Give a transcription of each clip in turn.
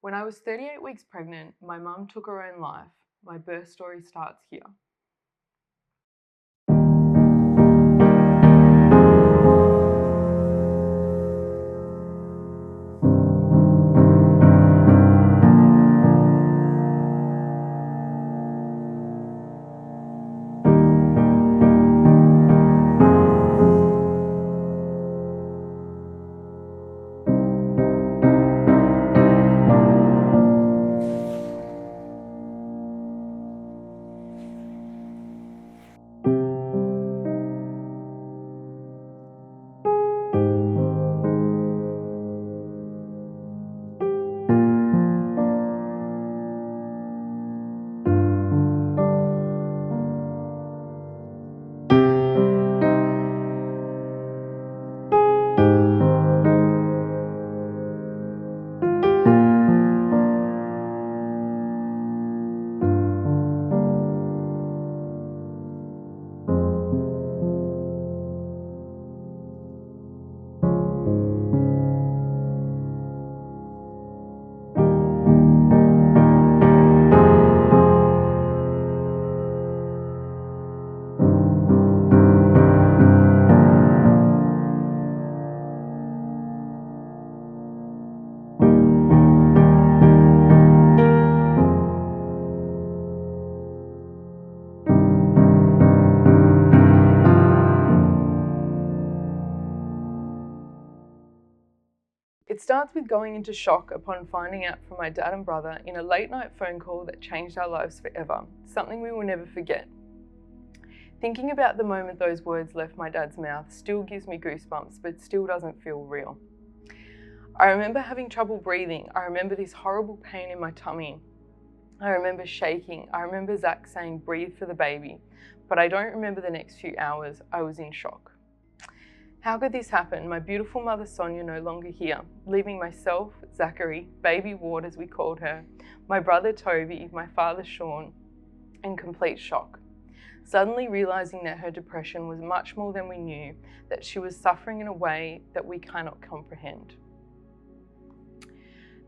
When I was 38 weeks pregnant, my mum took her own life. My birth story starts here. It starts with going into shock upon finding out from my dad and brother in a late night phone call that changed our lives forever, something we will never forget. Thinking about the moment those words left my dad's mouth still gives me goosebumps, but still doesn't feel real. I remember having trouble breathing. I remember this horrible pain in my tummy. I remember shaking. I remember Zach saying, "Breathe for the baby," but I don't remember the next few hours. I was in shock. How could this happen? My beautiful mother Sonya no longer here, leaving myself, Zachary, baby Ward as we called her, my brother Toby, my father Sean, in complete shock. Suddenly realizing that her depression was much more than we knew, that she was suffering in a way that we cannot comprehend.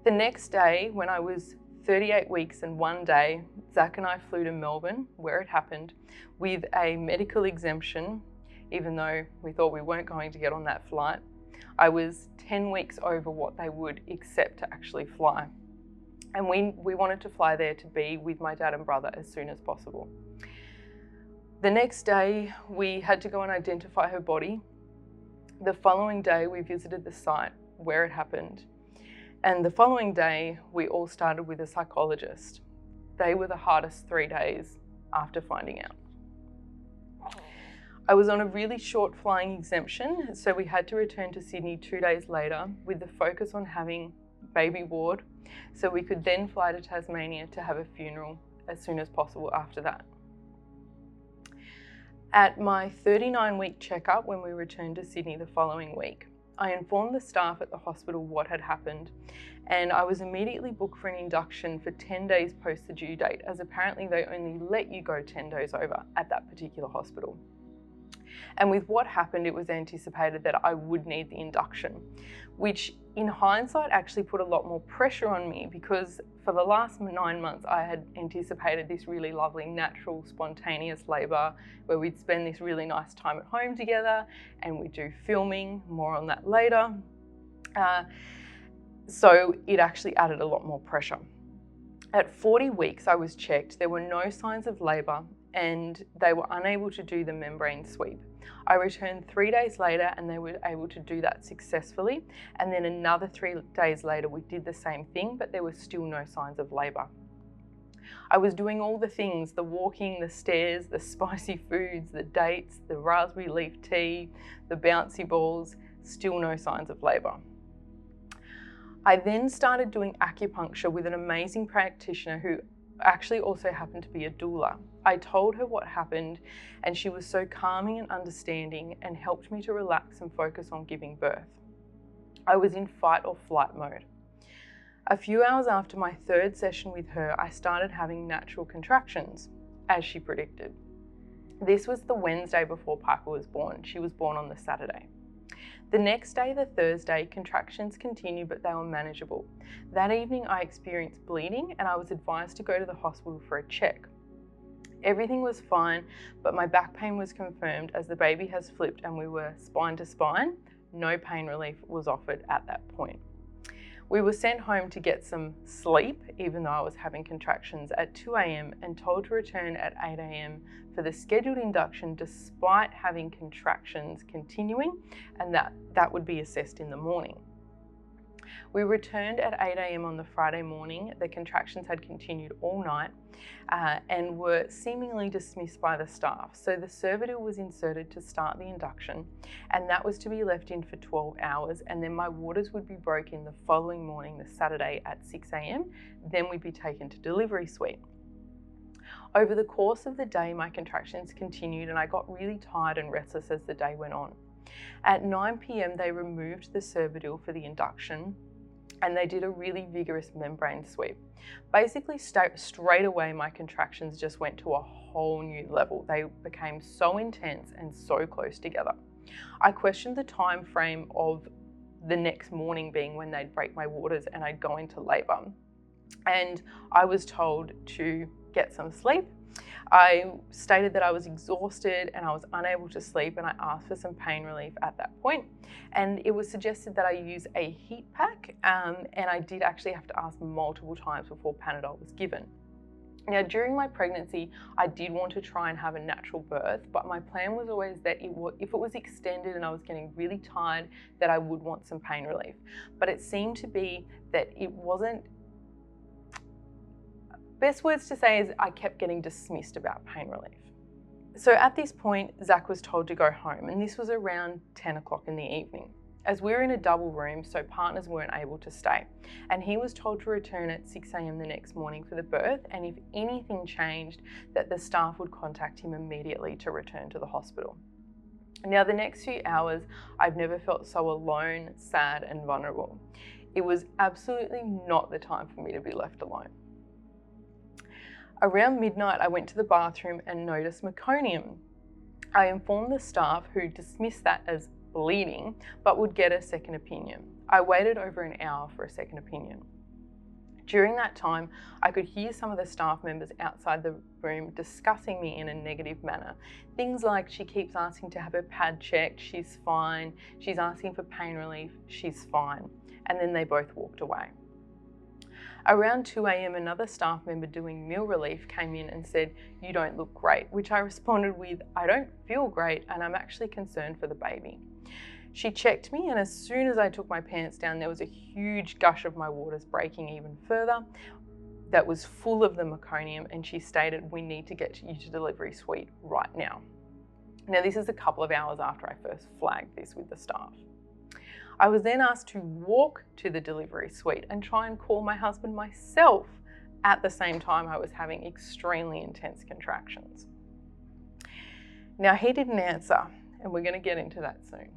The next day, when I was 38 weeks and 1 day, Zach and I flew to Melbourne, where it happened, with a medical exemption. Even though we thought we weren't going to get on that flight, I was 10 weeks over what they would accept to actually fly. And we wanted to fly there to be with my dad and brother as soon as possible. The next day, we had to go and identify her body. The following day, we visited the site where it happened. And the following day, we all started with a psychologist. They were the hardest 3 days after finding out. I was on a really short flying exemption, so we had to return to Sydney 2 days later with the focus on having baby Ward, so we could then fly to Tasmania to have a funeral as soon as possible after that. At my 39-week checkup, when we returned to Sydney the following week, I informed the staff at the hospital what had happened, and I was immediately booked for an induction for 10 days post the due date, as apparently they only let you go 10 days over at that particular hospital. And with what happened, it was anticipated that I would need the induction, which in hindsight actually put a lot more pressure on me, because for the last 9 months I had anticipated this really lovely, natural, spontaneous labour where we'd spend this really nice time at home together and we'd do filming, more on that later. So it actually added a lot more pressure. At 40 weeks I was checked, there were no signs of labour and they were unable to do the membrane sweep. I returned 3 days later and they were able to do that successfully, and then another 3 days later we did the same thing, but there were still no signs of labour. I was doing all the things, the walking, the stairs, the spicy foods, the dates, the raspberry leaf tea, the bouncy balls, still no signs of labour. I then started doing acupuncture with an amazing practitioner who actually also happened to be a doula. I told her what happened and she was so calming and understanding and helped me to relax and focus on giving birth. I was in fight or flight mode. A few hours after my 3rd session with her, I started having natural contractions, as she predicted. This was the Wednesday before Parker was born. She was born on the Saturday. The next day, the Thursday, contractions continued, but they were manageable. That evening, I experienced bleeding and I was advised to go to the hospital for a check. Everything was fine, but my back pain was confirmed as the baby has flipped and we were spine to spine. No pain relief was offered at that point. We were sent home to get some sleep, even though I was having contractions, at 2 a.m. and told to return at 8 a.m. for the scheduled induction despite having contractions continuing, and that would be assessed in the morning. We returned at 8 a.m. on the Friday morning. The contractions had continued all night and were seemingly dismissed by the staff. So the Cervidil was inserted to start the induction, and that was to be left in for 12 hours. And then my waters would be broken the following morning, the Saturday at 6 a.m. Then we'd be taken to delivery suite. Over the course of the day, my contractions continued and I got really tired and restless as the day went on. At 9 p.m. they removed the Cervidil for the induction, and they did a really vigorous membrane sweep. Basically, straight away, my contractions just went to a whole new level. They became so intense and so close together. I questioned the time frame of the next morning being when they'd break my waters and I'd go into labour. And I was told to get some sleep. I stated that I was exhausted and I was unable to sleep, and I asked for some pain relief at that point. And it was suggested that I use a heat pack, and I did actually have to ask multiple times before Panadol was given. Now, during my pregnancy, I did want to try and have a natural birth, but my plan was always that if it was extended and I was getting really tired, that I would want some pain relief. But it seemed to be that it wasn't. Best words to say is I kept getting dismissed about pain relief. So at this point, Zach was told to go home, and this was around 10 o'clock in the evening. As we were in a double room, so partners weren't able to stay. And he was told to return at 6 a.m. the next morning for the birth, and if anything changed, that the staff would contact him immediately to return to the hospital. Now, the next few hours, I've never felt so alone, sad, and vulnerable. It was absolutely not the time for me to be left alone. Around midnight, I went to the bathroom and noticed meconium. I informed the staff, who dismissed that as bleeding, but would get a second opinion. I waited over an hour for a second opinion. During that time, I could hear some of the staff members outside the room discussing me in a negative manner. Things like, she keeps asking to have her pad checked, she's fine. She's asking for pain relief, she's fine. And then they both walked away. Around 2 a.m, another staff member doing meal relief came in and said, "You don't look great," which I responded with, "I don't feel great and I'm actually concerned for the baby." She checked me, and as soon as I took my pants down, there was a huge gush of my waters breaking even further that was full of the meconium, and she stated, "We need to get you to delivery suite right now." Now, this is a couple of hours after I first flagged this with the staff. I was then asked to walk to the delivery suite and try and call my husband myself at the same time I was having extremely intense contractions. Now, he didn't answer, and we're going to get into that soon.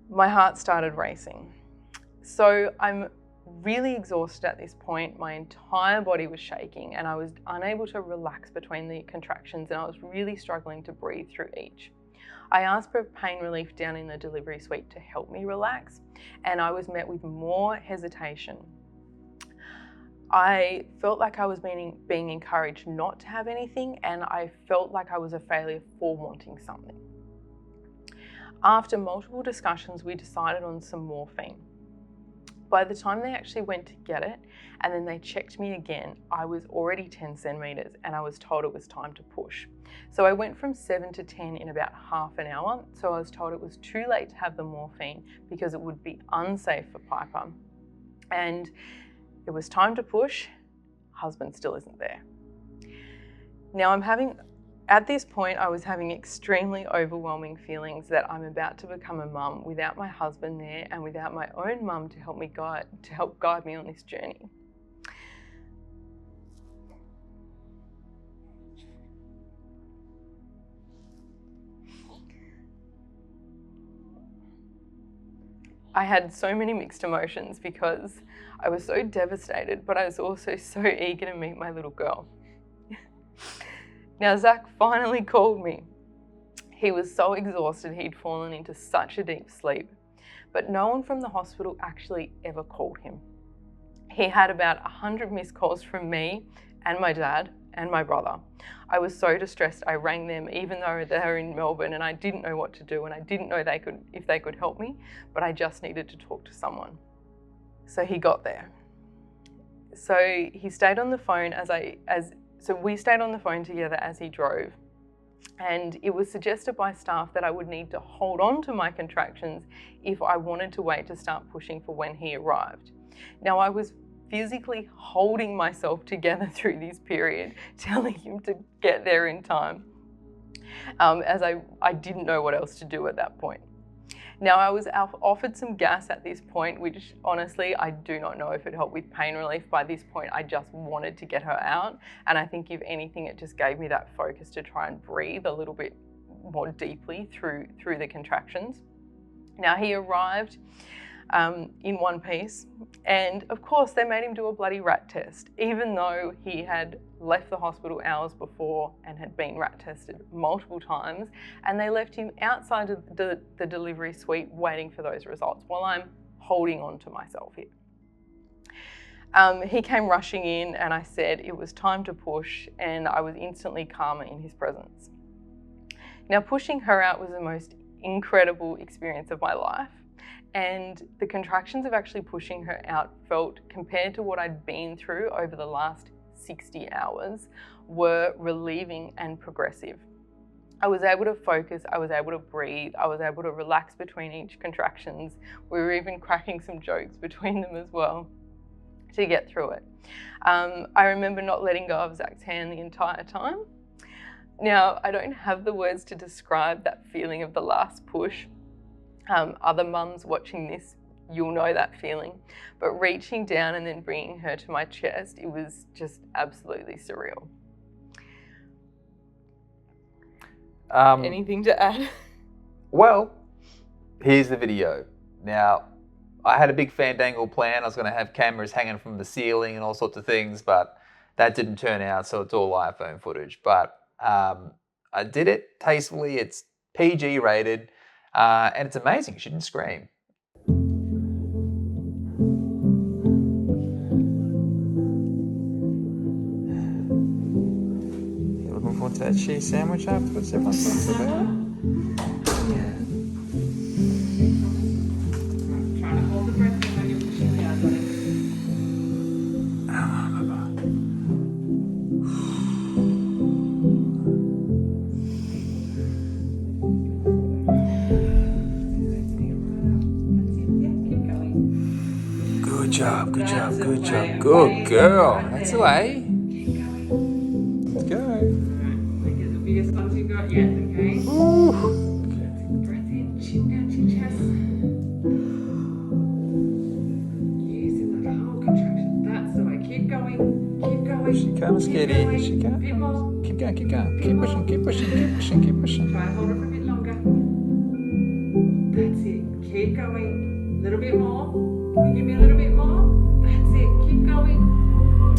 My heart started racing. So I'm really exhausted at this point. My entire body was shaking and I was unable to relax between the contractions, and I was really struggling to breathe through each. I asked for pain relief down in the delivery suite to help me relax, and I was met with more hesitation. I felt like I was being encouraged not to have anything, and I felt like I was a failure for wanting something. After multiple discussions, we decided on some morphine. By the time they actually went to get it, and then they checked me again, I was already 10 centimeters and I was told it was time to push. So I went from 7 to 10 in about half an hour. So I was told it was too late to have the morphine because it would be unsafe for Piper. And it was time to push. Husband still isn't there. Now at this point, I was having extremely overwhelming feelings that I'm about to become a mum without my husband there and without my own mum to help guide me on this journey. I had so many mixed emotions because I was so devastated, but I was also so eager to meet my little girl. Now, Zach finally called me. He was so exhausted, he'd fallen into such a deep sleep, but no one from the hospital actually ever called him. He had about 100 missed calls from me and my dad and my brother. I was so distressed, I rang them even though they were in Melbourne, and I didn't know what to do, and I didn't know if they could help me, but I just needed to talk to someone. So he got there. So he stayed on the phone so we stayed on the phone together as he drove. And it was suggested by staff that I would need to hold on to my contractions if I wanted to wait to start pushing for when he arrived. Now, I was physically holding myself together through this period, telling him to get there in time, as I didn't know what else to do at that point. Now, I was offered some gas at this point, which honestly, I do not know if it helped with pain relief. By this point, I just wanted to get her out. And I think if anything, it just gave me that focus to try and breathe a little bit more deeply through the contractions. Now, he arrived in one piece, and of course they made him do a bloody rat test, even though he had left the hospital hours before and had been rat tested multiple times, and they left him outside of the delivery suite waiting for those results while I'm holding on to myself here. He came rushing in, and I said it was time to push, and I was instantly calmer in his presence. Now, pushing her out was the most incredible experience of my life. And the contractions of actually pushing her out felt, compared to what I'd been through over the last 60 hours, were relieving and progressive. I was able to focus, I was able to breathe, I was able to relax between each contractions. We were even cracking some jokes between them as well to get through it. I remember not letting go of Zach's hand the entire time. Now, I don't have the words to describe that feeling of the last push. Other mums watching this, you'll know that feeling. But reaching down and then bringing her to my chest, it was just absolutely surreal. Anything to add? Well, here's the video. Now, I had a big fandangle plan. I was going to have cameras hanging from the ceiling and all sorts of things, but that didn't turn out, so it's all iPhone footage. But I did it tastefully. It's PG rated. And it's amazing, she didn't scream. You looking forward to that cheese sandwich afterwards? Everyone talks about it? Yeah. Trying to hold the breath in when you're pushing the out, buddy. Good job. Good girl. That's the way. Let's go. Make it the biggest ones you've got yet, okay? Ooh. Breath in, chin down to your chest. Using that whole contraction. That's the way. Keep going. She comes, Kitty. Here she comes. Bit more. Keep going. Keep pushing. Try and hold it for a bit longer. That's it. Keep going. A little bit more. Can you give me a little bit more? That's it. Keep going.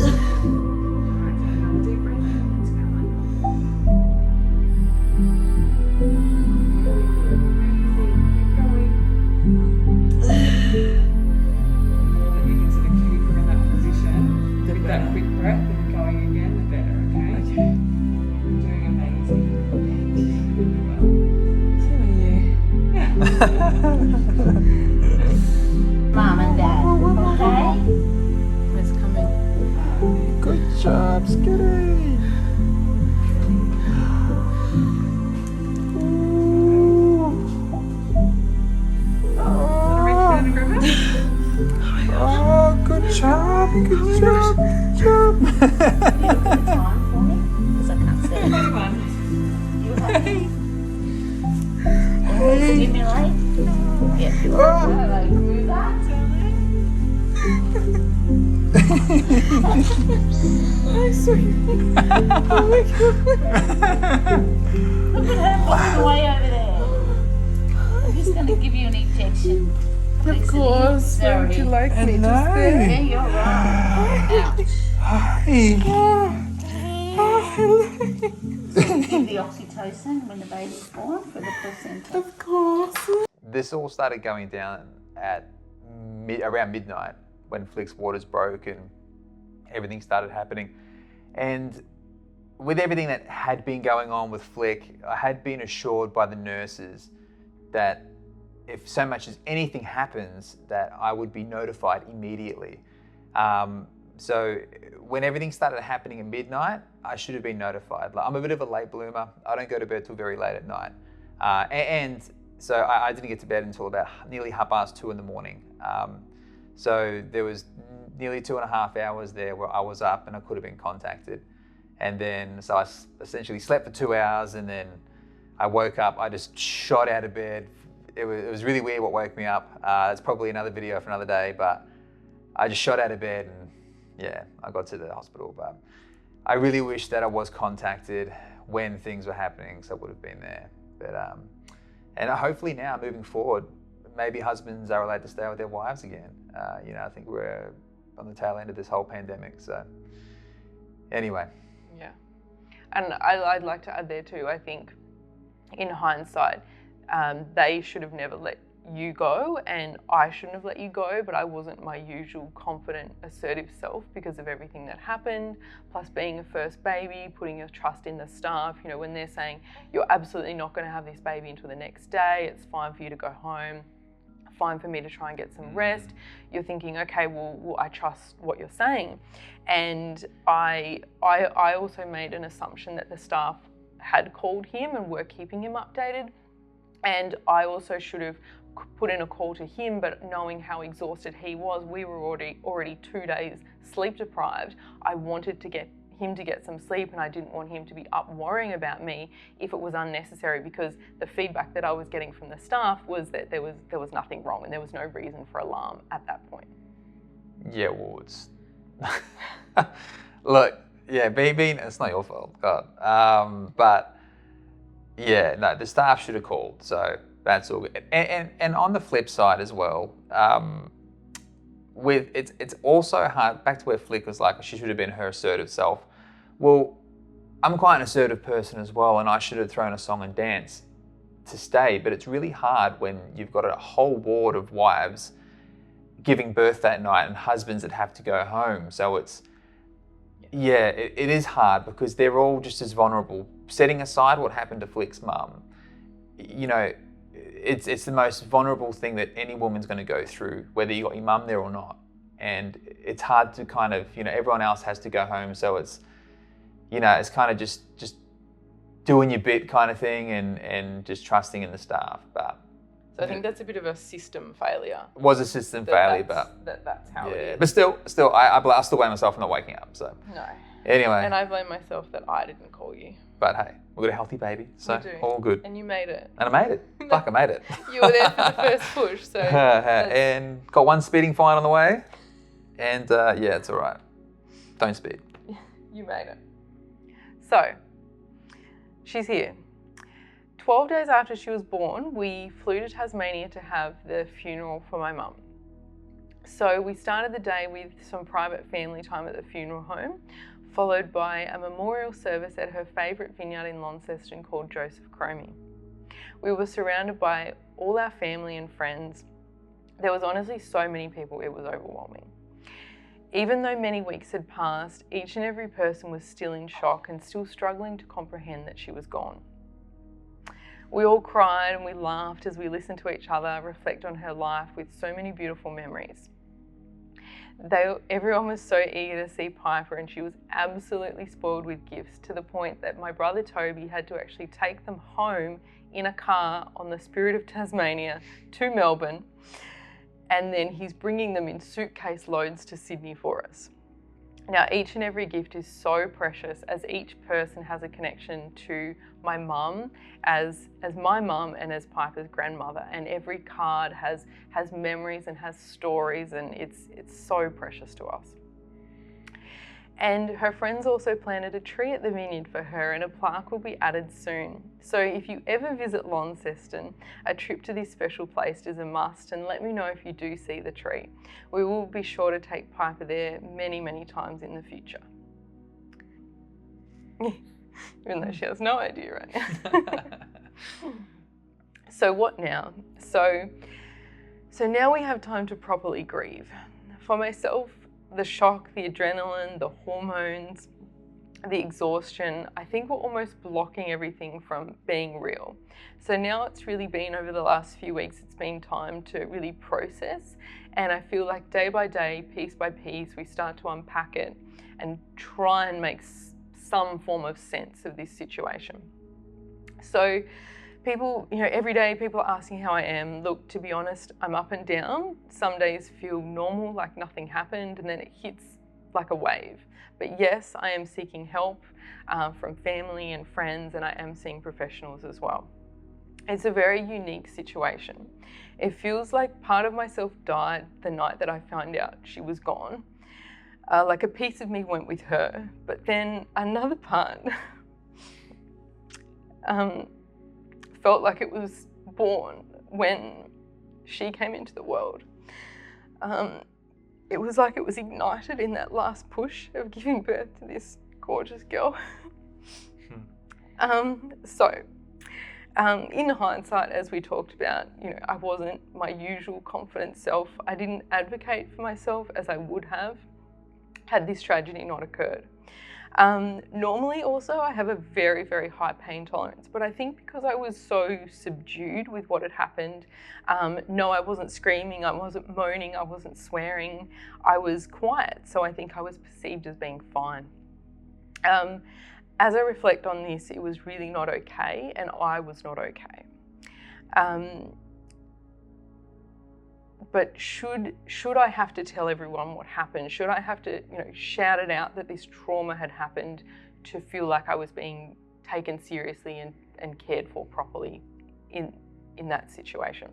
Alright, take another deep breath. Let's go on. Really good. That's it. Keep going. The more that you can sort of keep her in that position, with that quick breath and going again, the better, okay? Okay. You're doing amazing. So are you. Mom and Dad, okay? It's coming. Good job, Skitty. Oh, good job. You look at the time for me? Because I can't see it. You happy? Stimulate? Yeah. Like, move that. I'm sorry. Oh my God. Look at her moving away over there. I'm just going to give you an injection. Of course. Would you like me to Yeah, stay? you're right. Ouch. Hi. Hey. give the oxytocin when the baby's born for the placenta. Of course. This all started going down at around midnight when Flick's waters broke and everything started happening. And with everything that had been going on with Flick, I had been assured by the nurses that if so much as anything happens, that I would be notified immediately. So when everything started happening at midnight, I should have been notified. Like, I'm a bit of a late bloomer. I don't go to bed till very late at night. And so I didn't get to bed until about nearly 2:30 in the morning. So there was nearly 2.5 hours there where I was up and I could have been contacted. And then, so I essentially slept for 2 hours, and then I woke up, I just shot out of bed. It was really weird what woke me up. It's probably another video for another day, but I just shot out of bed and yeah, I got to the hospital. But I really wish that I was contacted when things were happening, so I would have been there. But and hopefully now, moving forward, maybe husbands are allowed to stay with their wives again. You know, I think we're on the tail end of this whole pandemic. So anyway. Yeah. And I'd like to add there too, I think in hindsight, they should have never let you go, and I shouldn't have let you go, but I wasn't my usual confident, assertive self because of everything that happened, plus being a first baby, putting your trust in the staff. You know, when they're saying you're absolutely not going to have this baby until the next day, it's fine for you to go home, fine for me to try and get some rest, you're thinking, okay, well I trust what you're saying. And I also made an assumption that the staff had called him and were keeping him updated. And I also should have put in a call to him, but knowing how exhausted he was, we were already 2 days sleep deprived. I wanted to get him to get some sleep, and I didn't want him to be up worrying about me if it was unnecessary, because the feedback that I was getting from the staff was that there was nothing wrong and there was no reason for alarm at that point. Yeah, well, it's look, yeah, being it's not your fault, God. But yeah, no, the staff should have called, so that's all good. And on the flip side as well, it's also hard. Back to where Flick was like, she should have been her assertive self. Well, I'm quite an assertive person as well, and I should have thrown a song and dance to stay. But it's really hard when you've got a whole ward of wives giving birth that night and husbands that have to go home. So it's it is hard because they're all just as vulnerable. Setting aside what happened to Flick's mum, you know, it's the most vulnerable thing that any woman's going to go through, whether you got your mum there or not. And it's hard to kind of, you know, everyone else has to go home, so it's, you know, it's kind of just doing your bit kind of thing and just trusting in the staff. But so I think that's a bit of a system failure. It was a system failure, but that's how it is. But still, I still blame myself for not waking up. So no. Anyway. And I blame myself that I didn't call you. But hey, we've got a healthy baby, so all good. And you made it. And I made it. Fuck, I made it. You were there for the first push, so. And got one speeding fine on the way. And yeah, it's all right. Don't speed. You made it. So, she's here. 12 days after she was born, we flew to Tasmania to have the funeral for my mum. So we started the day with some private family time at the funeral home, followed by a memorial service at her favourite vineyard in Launceston called Joseph Cromie. We were surrounded by all our family and friends. There was honestly so many people, it was overwhelming. Even though many weeks had passed, each and every person was still in shock and still struggling to comprehend that she was gone. We all cried and we laughed as we listened to each other reflect on her life with so many beautiful memories. Everyone was so eager to see Piper, and she was absolutely spoiled with gifts, to the point that my brother Toby had to actually take them home in a car on the Spirit of Tasmania to Melbourne, and then he's bringing them in suitcase loads to Sydney for us. Now, each and every gift is so precious, as each person has a connection to my mum as my mum and as Piper's grandmother, and every card has memories and has stories, and it's so precious to us. And her friends also planted a tree at the vineyard for her, and a plaque will be added soon. So if you ever visit Launceston, a trip to this special place is a must, and let me know if you do see the tree. We will be sure to take Piper there many, many times in the future. Even though she has no idea right now. So what now? So now we have time to properly grieve. For myself, the shock, the adrenaline, the hormones, the exhaustion, I think were almost blocking everything from being real. So now it's really been, over the last few weeks, it's been time to really process. And I feel like day by day, piece by piece, we start to unpack it and try and make some form of sense of this situation. So people, every day people are asking how I am. Look, to be honest, I'm up and down. Some days feel normal, like nothing happened, and then it hits like a wave. But yes, I am seeking help from family and friends, and I am seeing professionals as well. It's a very unique situation. It feels like part of myself died the night that I found out she was gone. Like a piece of me went with her, but then another part felt like it was born when she came into the world. It was like it was ignited in that last push of giving birth to this gorgeous girl. In hindsight, as we talked about, I wasn't my usual confident self. I didn't advocate for myself as I would have had this tragedy not occurred. Normally also I have a very, very high pain tolerance, but I think because I was so subdued with what had happened, no, I wasn't screaming, I wasn't moaning, I wasn't swearing, I was quiet, so I think I was perceived as being fine. As I reflect on this, it was really not okay, and I was not okay. But should I have to tell everyone what happened? Should I have to, shout it out that this trauma had happened to feel like I was being taken seriously and cared for properly in that situation?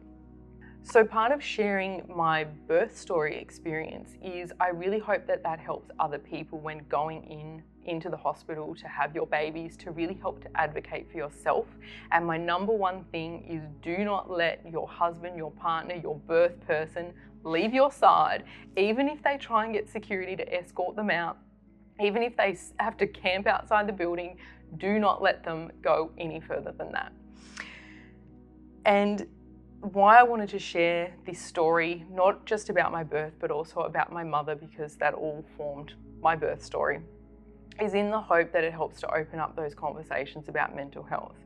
So part of sharing my birth story experience is I really hope that helps other people when going into the hospital to have your babies, to really help to advocate for yourself. And my number one thing is, do not let your husband, your partner, your birth person leave your side, even if they try and get security to escort them out, even if they have to camp outside the building. Do not let them go any further than that. And why I wanted to share this story, not just about my birth, but also about my mother, because that all formed my birth story, is in the hope that it helps to open up those conversations about mental health.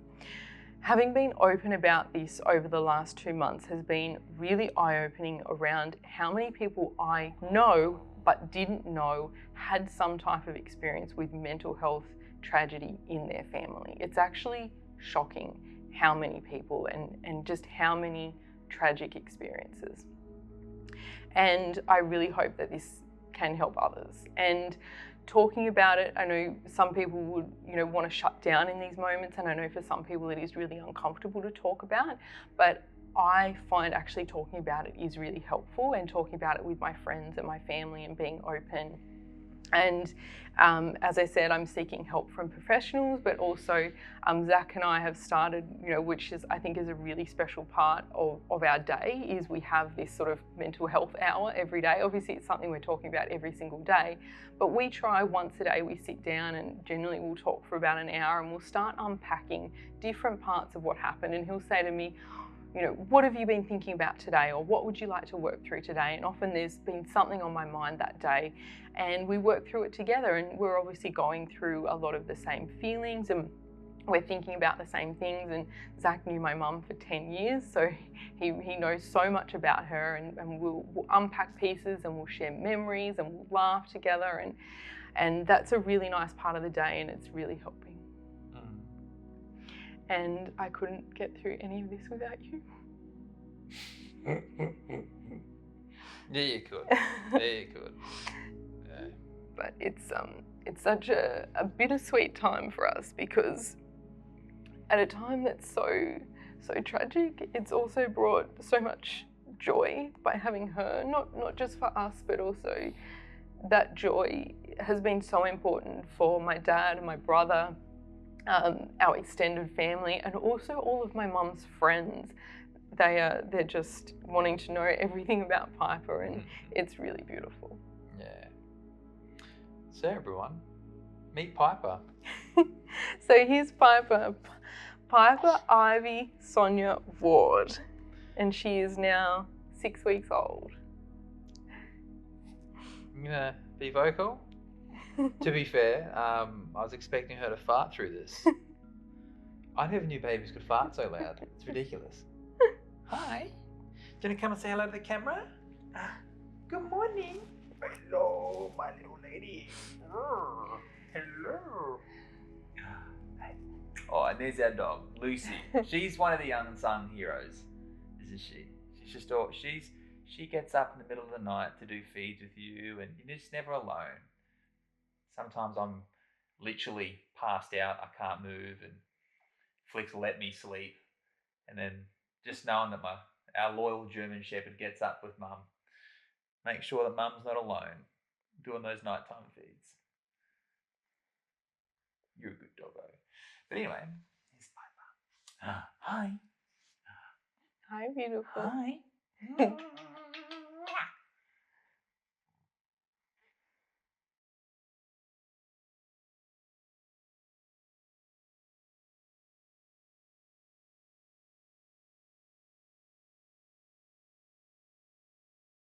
Having been open about this over the last 2 months has been really eye-opening around how many people I know but didn't know had some type of experience with mental health tragedy in their family. It's actually shocking how many people and just how many tragic experiences. And I really hope that this can help others. And talking about it, I know some people would, want to shut down in these moments, and I know for some people it is really uncomfortable to talk about, but I find actually talking about it is really helpful, and talking about it with my friends and my family and being open. And as I said, I'm seeking help from professionals, but also Zach and I have started, which is, I think, is a really special part of our day, is we have this sort of mental health hour every day. Obviously, it's something we're talking about every single day, but we try once a day, we sit down and generally we'll talk for about an hour and we'll start unpacking different parts of what happened. And he'll say to me, what have you been thinking about today? Or what would you like to work through today? And often there's been something on my mind that day, and we work through it together, and we're obviously going through a lot of the same feelings, and we're thinking about the same things. And Zach knew my mum for 10 years, so he knows so much about her, and we'll unpack pieces and we'll share memories and we'll laugh together, and that's a really nice part of the day, and it's really helping. And I couldn't get through any of this without you. Yeah, you could. Yeah, you could. Yeah. But it's such a bittersweet time for us, because at a time that's so tragic, it's also brought so much joy by having her, not just for us, but also that joy has been so important for my dad and my brother, our extended family, and also all of my mum's friends. They're just wanting to know everything about Piper, and it's really beautiful. Yeah. So everyone, Meet Piper. So here's Piper. Piper Ivy Sonya Ward. And she is now 6 weeks old. I'm gonna be vocal. To be fair, I was expecting her to fart through this. I never knew babies could fart so loud. It's ridiculous. Hi. Do you want to come and say hello to the camera? Good morning. Hello, my little lady. Hello. Oh, and there's our dog, Lucy. She's one of the unsung heroes, isn't she? She gets up in the middle of the night to do feeds with you, and you're just never alone. Sometimes I'm literally passed out, I can't move, and Flick's let me sleep. And then just knowing that our loyal German Shepherd gets up with Mum, make sure that Mum's not alone doing those nighttime feeds. You're a good doggo. But anyway, here's Piper. Hi. Hi, beautiful. Hi.